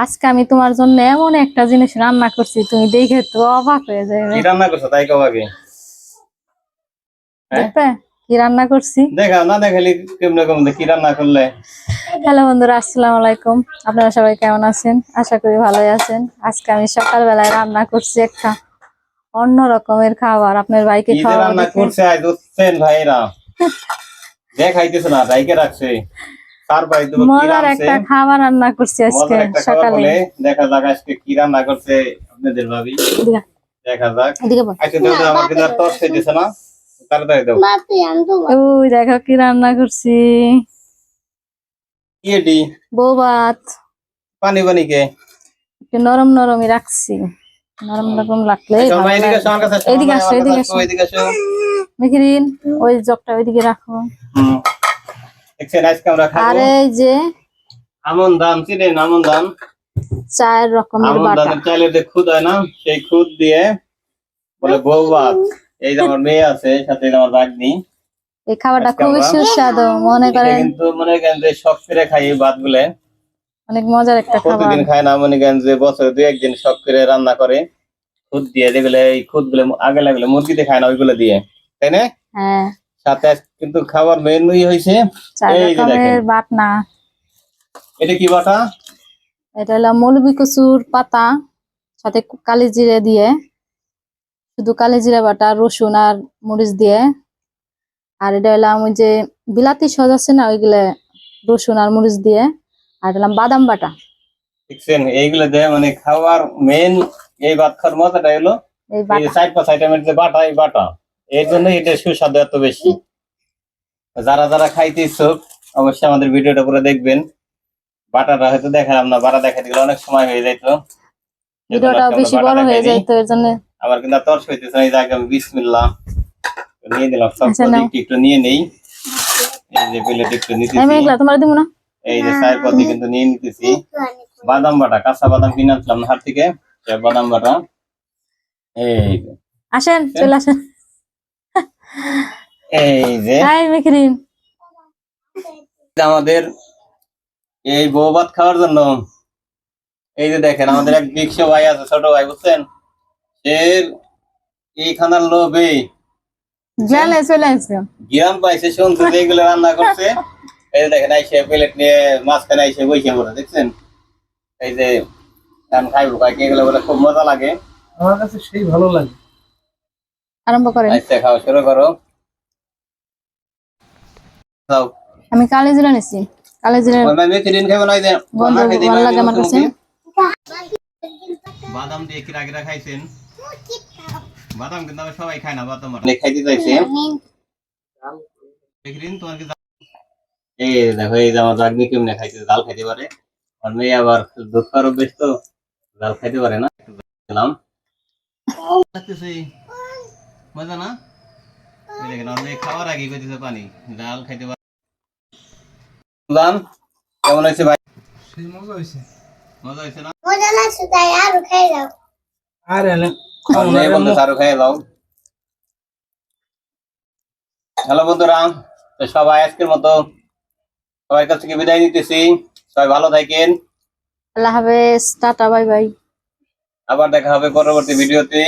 আজকে আমি তোমার জন্য এমন একটা জিনিস রান্না করছি, তুমি দেখে তো অবাক হয়ে যাবে। কি রান্না করছো তাই কও আগে। দেখবে কি রান্না করছি? দেখা না দেখালি কেমনে কেমনে কি রান্না করলে। হ্যালো বন্ধুরা, আসসালামু আলাইকুম। আপনারা সবাই কেমন আছেন? আশা করি ভালোই আছেন। আজকে আমি সকালবেলায় রান্না করছি একটা অন্য রকমের খাবার আপনার ভাইকে কি যে খাওয়াবো রান্না দেখে। করছে আজ বুঝছেন ভাইরা, দেখাইতেছ না রাইকে রাখছে। সারপ্রাইজ দেব কি মজার রান্নাছে, একটা খাবার রান্না করছি আজকে মজার একটা খাবার সকালে। বলে দেখা যাক আজকে কি রান্না করছে আপনাদের ভাবি। এদিকে দেখা যাক। এদিকে বল। আজকে দাও আমার কিন্তু আর তরস হইতেছে না, তাড়াতাড়ি দাও। ওই দেখো কি রান্না করছি, কি এটি বউ ভাত। পানি পানি কে একটু নরম নরমই রাখছি, নরম নরম রাখলে আচ্ছা ভালো ভাই এদিকে লাগবে। আসো আমার কাছে আসো, এদিকে আসো, আমার কাছে এদিকে আসো, আসো। এদিকে আসো। মেঘরিন, ওই জগটা ওইদিকে রাখো। হুম, দেখছেন আজকে আমরা আর খাবো এই যে আমন ধান, চিনেন আমন ধান? 4 রকমের আমন বাটা। ধানের চালের যে খুদ হয় না, সেই খুদ দিয়ে বলে বউ ভাত। এই যে আমার মেয়ে আছে সাথে আমার ভাগ্নি, এই খাবারটা আজকে খুবই আমরা সুস্বাদু, মনে এটা করেন কিন্তু মনে করেন যে শখ করে খাই এই ভাত গুলে। অনেক মজার একটা খাবার। প্রতিদিন খায় না, মনে করেন যে বছরে 2-1 দিন শখ করে রান্না করে খুদ দিয়ে। যেগুলো এই খুদ গুলো আগে লাগলে মুরগিতে খায় না, ওইগুলো দিয়ে, তাই না? হ্যাঁ, সাথে কিন্তু খাবার মেনুই হয়েছে 4 এই যে দেখেন। রকমের বাটনা। এটা কি বাটা? এটা হলো মৌলবি কচুর পাতা, সাথে কালি জিরে দিয়ে, শুধু কালি জিরা বাটা, রসুন আর মরিচ দিয়ে। আর এটা হলাম ওই যে বিলাতি সস আছে না, ওইগুলা রসুন আর মরিচ দিয়ে। আর হলাম বাদাম বাটা। দেখছেন এইগুলো দেয় মানে খাওয়ার মেন। এই ভাত খাওয়ার মজাটা হলো এই এই বাটা 4-5 আইটেমের যে বাটা, এই বাটা এর জন্য এটা সুস্বাদু এত বেশি। যারা যারা খাইতে ইচ্ছুক অবশ্যই আমাদের ভিডিওটা পুরো দেখবেন। বাটাটা হয়তো দেখালাম না, বাটা দেখাতে গেলে অনেক সময় হয়ে যাইত। ভিডিওটা বেশি বড় হয়ে যায়, তো এর জন্য আমার কিন্তু আর তর্স হইতেছে না। এই জায়গায় আমি বিসমিল্লাহ নিয়ে দিলাম, সব আচ্ছা নাও। একটু নিয়ে নেই। এই যে প্লেট একটু এই নিতেছি, মেঘলা তোমার দিব না। এই যে 4 পদি কিন্তু নিয়ে নিতেছি। বাদাম বাটা, কাঁচা বাদাম কিনে আনছিলাম হাট থেকে, সে বাদাম বাটা। এই যে আসেন, চলে আসেন। এই যে হাই মেঘরিন। আমাদের এই বউ ভাত খাওয়ার জন্য এই যে দেখেন আমাদের এক রিক্সা ভাই আছে, ছোট ভাই, বুঝছেন? সে এই খানার লোভে জানে চলে আসবে। গ্রাম পাইছে, শুনছে যে এগুলো রান্না করছে। এই যে দেখেন আইসে প্লেট নিয়ে মাঝখানে আইসে বইসে পড়ে, দেখছেন? এই যে ধান খাইবো কাকে, এগুলো বলে খুব মজা লাগে। আমার কাছে সেই ভালো লাগে। আরম্ভ করেন। আচ্ছা খাওয়া শুরু করো, খাও। আমি কালি জিরা নিছি, কালি জিরা ওই ভাই মেথি দিন খাইবো না, এই যে গন্ধ না খাইতে ভালো লাগে আমার কাছে। বাদাম দিয়ে কি রাগিরা খাইছেন? বাদাম কিন্তু আবার সবাই খায় না, বাদাম খাইতে চাইছে। দেখিন তোমার কি এই দেখো, এই যে আমার রাগনি কেমনে খাইতে, জাল খাইতে পারে। আর মেয়ে আবার দুধ খাওয়ার অভ্যেস তো, জাল খাইতে পারে না। দিলাম লাগতেছে, মজা না? এই দেখেন আমার মেয়ে খাওয়ার আগে কইতেছে পানি, জাল খাইতে পারে। জান কেমন হয়েছে ভাই? সেই মজা হয়েছে। মজা হয়েছে না? মজা লাগছে তাই আরো খাই দাও। আর এনে আর মেয়ে বলতে আরো খেয়ে দাও। হ্যালো বন্ধুরা, তো সবাই আজকের মতো সবার কাছ থেকে বিদায় নিতেছি। সবাই ভালো থাকেন, আল্লাহ হাফেজ, টাটা, বাই বাই। আবার দেখা হবে পরবর্তী ভিডিওতে।